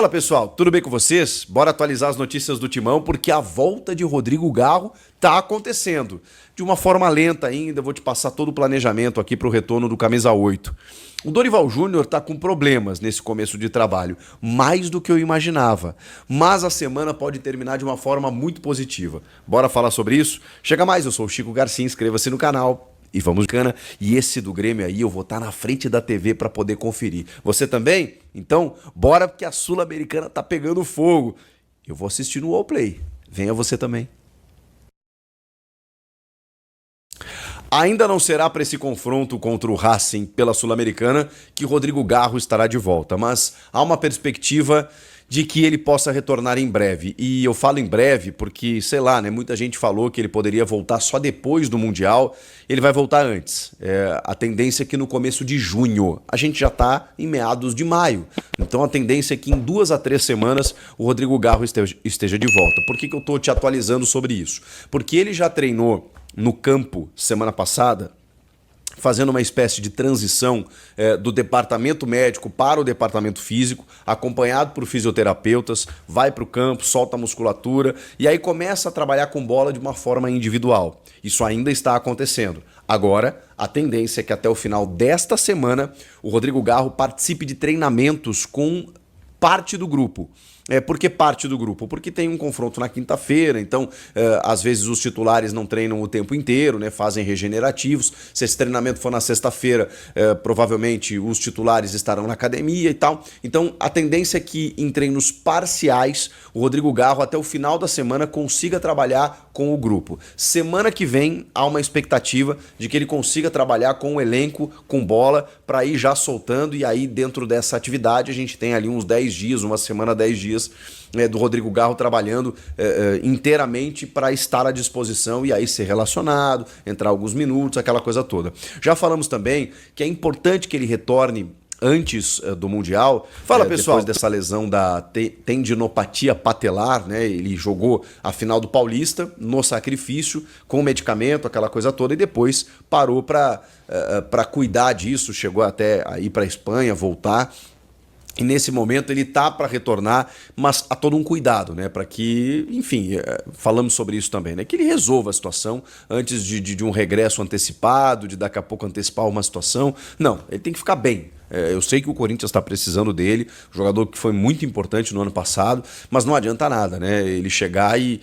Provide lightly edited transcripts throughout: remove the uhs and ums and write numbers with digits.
Fala pessoal, tudo bem com vocês? Bora atualizar as notícias do Timão porque a volta de Rodrigo Garro tá acontecendo. De uma forma lenta ainda, vou te passar todo o planejamento aqui para o retorno do Camisa 8. O Dorival Júnior tá com problemas nesse começo de trabalho, mais do que eu imaginava. Mas a semana pode terminar de uma forma muito positiva. Bora falar sobre isso? Chega mais, eu sou o Chico Garcia, inscreva-se no canal. E vamos cana, e esse do Grêmio aí eu vou estar na frente da TV para poder conferir. Você também? Então, bora porque a Sul-Americana tá pegando fogo. Eu vou assistir no Wallplay. Venha você também. Ainda não será para esse confronto contra o Racing pela Sul-Americana que Rodrigo Garro estará de volta, mas há uma perspectiva de que ele possa retornar em breve. E eu falo em breve porque, sei lá, né, muita gente falou que ele poderia voltar só depois do Mundial. Ele vai voltar antes. A tendência é que no começo de junho. A gente já está em meados de maio. Então a tendência é que em 2 a 3 semanas o Rodrigo Garro esteja de volta. Por que eu estou te atualizando sobre isso? Porque ele já treinou no campo semana passada, fazendo uma espécie de transição do departamento médico para o departamento físico, acompanhado por fisioterapeutas, vai para o campo, solta a musculatura e aí começa a trabalhar com bola de uma forma individual. Isso ainda está acontecendo. Agora, a tendência é que até o final desta semana o Rodrigo Garro participe de treinamentos com parte do grupo. Por que parte do grupo? Porque tem um confronto na quinta-feira, então às vezes os titulares não treinam o tempo inteiro, né, fazem regenerativos. Se esse treinamento for na sexta-feira, provavelmente os titulares estarão na academia e tal. Então a tendência é que em treinos parciais o Rodrigo Garro até o final da semana consiga trabalhar com o grupo. Semana que vem há uma expectativa de que ele consiga trabalhar com o elenco, com bola, para ir já soltando e aí dentro dessa atividade a gente tem ali uns 10 dias, uma semana, 10 dias do Rodrigo Garro trabalhando inteiramente para estar à disposição e aí ser relacionado, entrar alguns minutos, aquela coisa toda. Já falamos também que é importante que ele retorne antes do Mundial. Fala pessoal, depois dessa lesão da tendinopatia patelar, né? Ele jogou a final do Paulista no sacrifício, com medicamento, aquela coisa toda, e depois parou para cuidar disso, chegou até a ir para a Espanha, voltar. E nesse momento ele tá para retornar, mas há todo um cuidado, né? Para que, enfim, falamos sobre isso também, né? Que ele resolva a situação antes de um regresso antecipado, de daqui a pouco antecipar uma situação. Não, ele tem que ficar bem. Eu sei que o Corinthians está precisando dele, jogador que foi muito importante no ano passado, mas não adianta nada, né? Ele chegar e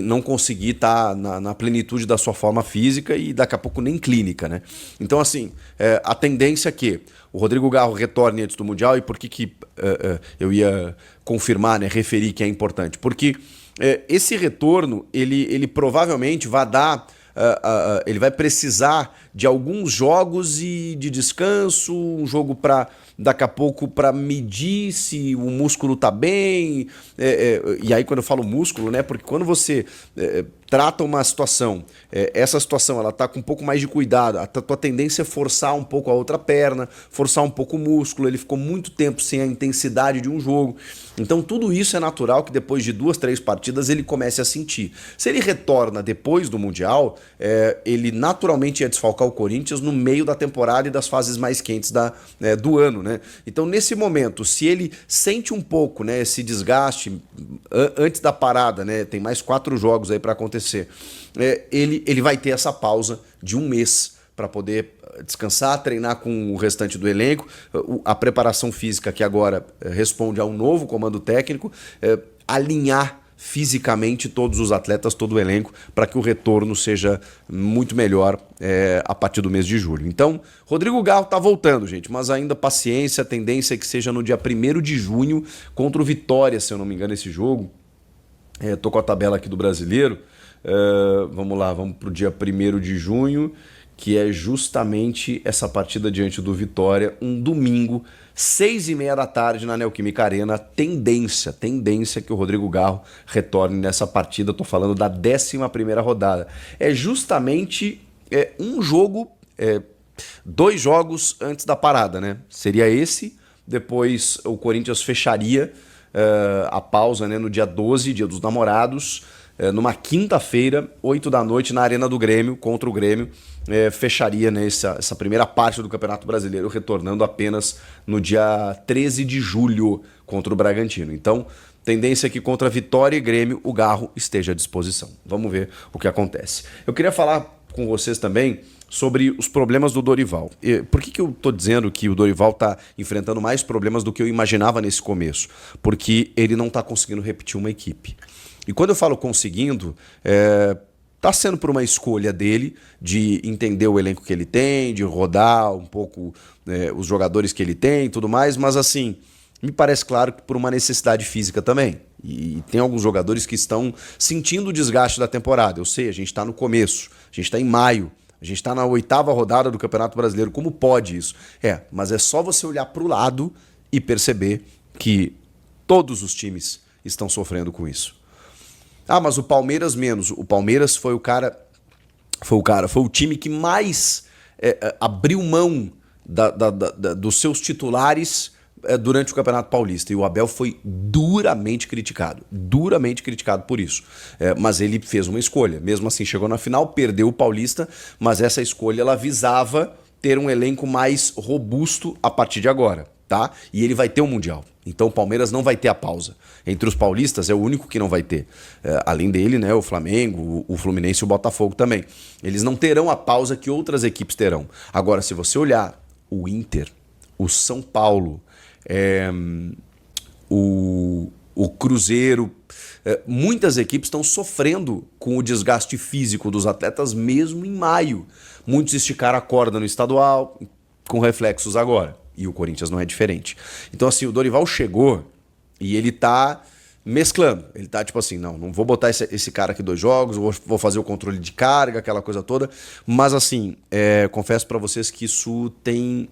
não conseguir estar na plenitude da sua forma física e daqui a pouco nem clínica, né? Então, assim, a tendência é que o Rodrigo Garro retorne antes do Mundial. E por que eu ia confirmar, né, referir que é importante? Porque esse retorno, ele provavelmente vai dar... ele vai precisar de alguns jogos e de descanso, um jogo para daqui a pouco para medir se o músculo tá bem, e aí quando eu falo músculo, né, porque quando você trata uma situação, essa situação ela tá com um pouco mais de cuidado, a tua tendência é forçar um pouco a outra perna, forçar um pouco o músculo, ele ficou muito tempo sem a intensidade de um jogo, então tudo isso é natural que depois de 2, 3 partidas ele comece a sentir. Se ele retorna depois do Mundial, ele naturalmente ia desfalcar o Corinthians no meio da temporada e das fases mais quentes do ano, né? Então nesse momento, se ele sente um pouco, né, esse desgaste antes da parada, né, tem mais 4 jogos aí para acontecer, ele vai ter essa pausa de 1 mês para poder descansar, treinar com o restante do elenco, a preparação física que agora responde a um novo comando técnico, alinhar fisicamente todos os atletas, todo o elenco, para que o retorno seja muito melhor a partir do mês de julho. Então, Rodrigo Garro tá voltando, gente, mas ainda paciência, a tendência é que seja no dia 1º de junho contra o Vitória, se eu não me engano, esse jogo. Tô com a tabela aqui do Brasileiro. Vamos lá, vamos pro dia 1º de junho, que é justamente essa partida diante do Vitória, um domingo, 6h30 da tarde na Neoquímica Arena. Tendência que o Rodrigo Garro retorne nessa partida. Tô falando da 11ª rodada. É justamente um jogo, 2 jogos antes da parada, né? Seria esse, depois o Corinthians fecharia a pausa, né, no dia 12, dia dos namorados, numa quinta-feira, 8 da noite, na Arena do Grêmio, contra o Grêmio. Fecharia, né, essa primeira parte do Campeonato Brasileiro, retornando apenas no dia 13 de julho, contra o Bragantino. Então, tendência é que contra Vitória e Grêmio o Garro esteja à disposição. Vamos ver o que acontece. Eu queria falar com vocês também sobre os problemas do Dorival. Por que eu estou dizendo que o Dorival está enfrentando mais problemas do que eu imaginava nesse começo? Porque ele não está conseguindo repetir uma equipe. E quando eu falo conseguindo, está sendo por uma escolha dele de entender o elenco que ele tem, de rodar um pouco os jogadores que ele tem e tudo mais, mas assim, me parece claro que por uma necessidade física também. E tem alguns jogadores que estão sentindo o desgaste da temporada. Eu sei, a gente está no começo, a gente está em maio, a gente está na 8ª rodada do Campeonato Brasileiro. Como pode isso? Mas é só você olhar para o lado e perceber que todos os times estão sofrendo com isso. Ah, mas o Palmeiras menos. O Palmeiras foi o time que mais abriu mão dos seus titulares durante o Campeonato Paulista. E o Abel foi duramente criticado por isso. Mas ele fez uma escolha. Mesmo assim, chegou na final, perdeu o Paulista, mas essa escolha ela visava ter um elenco mais robusto a partir de agora. Tá? E ele vai ter um Mundial. Então o Palmeiras não vai ter a pausa. Entre os paulistas é o único que não vai ter. Além dele, né, o Flamengo, o Fluminense e o Botafogo também. Eles não terão a pausa que outras equipes terão. Agora, se você olhar o Inter, o São Paulo, o Cruzeiro, muitas equipes estão sofrendo com o desgaste físico dos atletas mesmo em maio. Muitos esticaram a corda no estadual, com reflexos agora. E o Corinthians não é diferente. Então, assim, o Dorival chegou e ele tá mesclando. Ele tá tipo assim, não vou botar esse cara aqui 2 jogos, vou fazer o controle de carga, aquela coisa toda. Mas, assim, confesso pra vocês que isso tem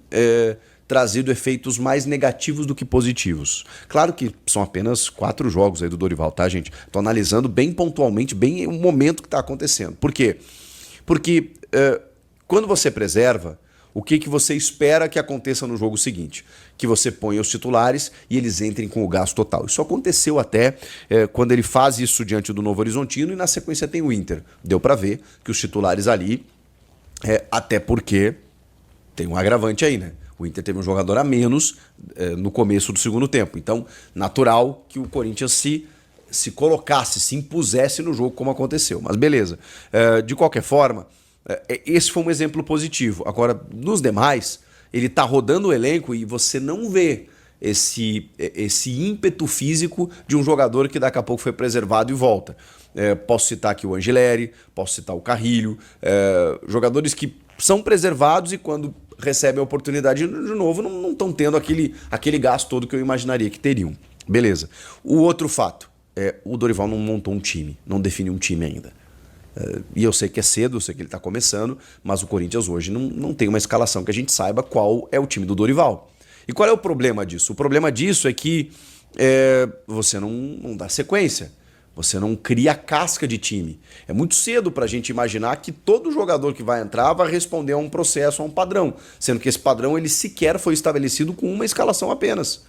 trazido efeitos mais negativos do que positivos. Claro que são apenas 4 jogos aí do Dorival, tá, gente? Tô analisando bem pontualmente, bem o momento que tá acontecendo. Por quê? Porque quando você preserva, o que você espera que aconteça no jogo seguinte? Que você ponha os titulares e eles entrem com o gás total. Isso aconteceu até quando ele faz isso diante do Novo Horizontino e na sequência tem o Inter. Deu para ver que os titulares ali, até porque tem um agravante aí, né? O Inter teve um jogador a menos no começo do segundo tempo. Então, natural que o Corinthians se colocasse, se impusesse no jogo como aconteceu. Mas beleza. De qualquer forma, esse foi um exemplo positivo. Agora, nos demais, ele tá rodando o elenco e você não vê esse ímpeto físico de um jogador que daqui a pouco foi preservado e volta. Posso citar aqui o Angileri, posso citar o Carrilho, jogadores que são preservados e quando recebem a oportunidade de novo não estão tendo aquele gás todo que eu imaginaria que teriam. Beleza. O outro fato, o Dorival não montou um time, não definiu um time ainda. E eu sei que é cedo, eu sei que ele está começando, mas o Corinthians hoje não tem uma escalação que a gente saiba qual é o time do Dorival. E qual é o problema disso? O problema disso é que você não dá sequência, você não cria casca de time. É muito cedo para a gente imaginar que todo jogador que vai entrar vai responder a um processo, a um padrão, sendo que esse padrão ele sequer foi estabelecido com uma escalação apenas.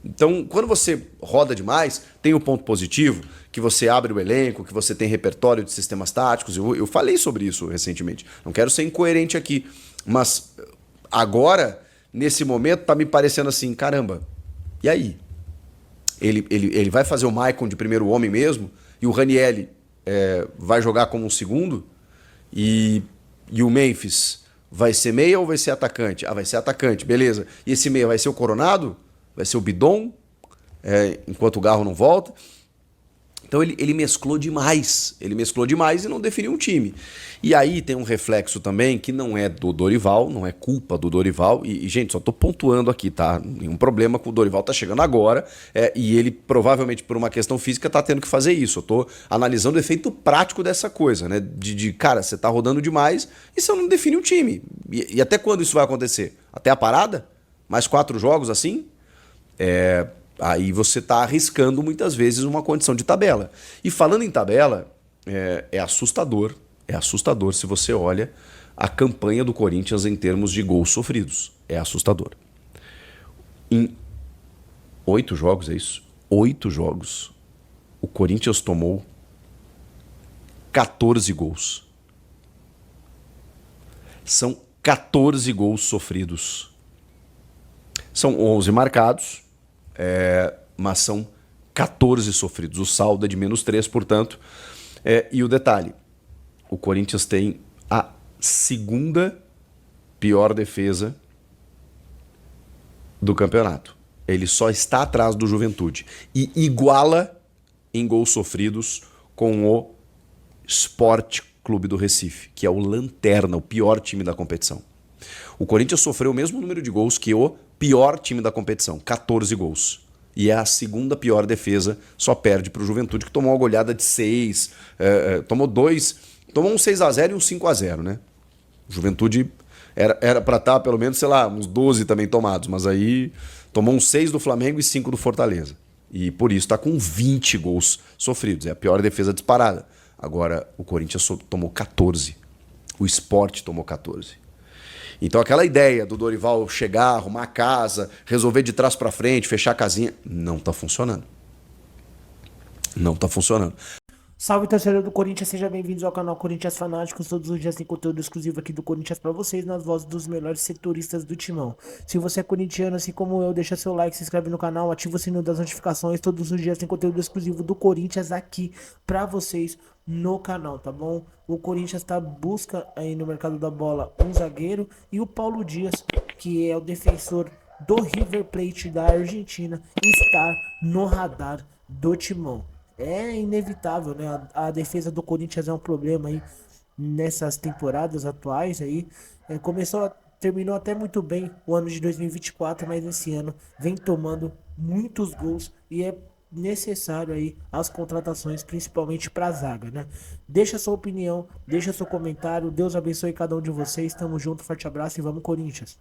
Então, quando você roda demais, tem o ponto positivo, que você abre o elenco, que você tem repertório de sistemas táticos. Eu falei sobre isso recentemente. Não quero ser incoerente aqui, mas agora, nesse momento, tá me parecendo assim, caramba, e aí? Ele vai fazer o Maicon de primeiro homem mesmo, e o Ranieri vai jogar como um segundo, e o Memphis vai ser meia ou vai ser atacante? Ah, vai ser atacante, beleza. E esse meia vai ser o Coronado? Vai ser o Bidon, enquanto o Garro não volta. Então ele mesclou demais. Ele mesclou demais e não definiu um time. E aí tem um reflexo também que não é do Dorival, não é culpa do Dorival. E gente, só tô pontuando aqui, tá? Nenhum problema que o Dorival tá chegando agora. E ele, provavelmente por uma questão física, tá tendo que fazer isso. Eu tô analisando o efeito prático dessa coisa, né? Cara, você tá rodando demais e você não define um time. E até quando isso vai acontecer? Até a parada? Mais 4 jogos assim? Aí você está arriscando muitas vezes uma condição de tabela. E falando em tabela, é assustador se você olha a campanha do Corinthians em termos de gols sofridos. É assustador. Em 8 jogos, é isso? 8 jogos, o Corinthians tomou 14 gols. São 14 gols sofridos. São 11 marcados. mas são 14 sofridos. O saldo é de -3, portanto. E o detalhe, o Corinthians tem a segunda pior defesa do campeonato. Ele só está atrás do Juventude e iguala em gols sofridos com o Sport Clube do Recife, que é o lanterna, o pior time da competição. O Corinthians sofreu o mesmo número de gols que o pior time da competição, 14 gols. E é a segunda pior defesa, só perde para o Juventude, que tomou uma goleada de 6, tomou um 6-0 e um 5-0, né? O Juventude era para estar pelo menos, sei lá, uns 12 também tomados, mas aí tomou uns 6 do Flamengo e 5 do Fortaleza. E por isso está com 20 gols sofridos, é a pior defesa disparada. Agora o Corinthians tomou 14, o Sport tomou 14. Então aquela ideia do Dorival chegar, arrumar a casa, resolver de trás para frente, fechar a casinha, não tá funcionando. Não tá funcionando. Salve, torcedor do Corinthians, sejam bem-vindos ao canal Corinthians Fanáticos. Todos os dias tem conteúdo exclusivo aqui do Corinthians pra vocês, nas vozes dos melhores setoristas do timão. Se você é corintiano, assim como eu, deixa seu like, se inscreve no canal, ativa o sininho das notificações. Todos os dias tem conteúdo exclusivo do Corinthians aqui pra vocês no canal, tá bom? O Corinthians tá busca aí no mercado da bola um zagueiro e o Paulo Dias, que é o defensor do River Plate da Argentina, está no radar do timão. É inevitável, né? A defesa do Corinthians é um problema aí nessas temporadas atuais aí. Terminou até muito bem o ano de 2024, mas esse ano vem tomando muitos gols e é necessário aí as contratações, principalmente para a zaga, né? Deixa sua opinião, deixa seu comentário. Deus abençoe cada um de vocês. Tamo junto, forte abraço e vamos Corinthians.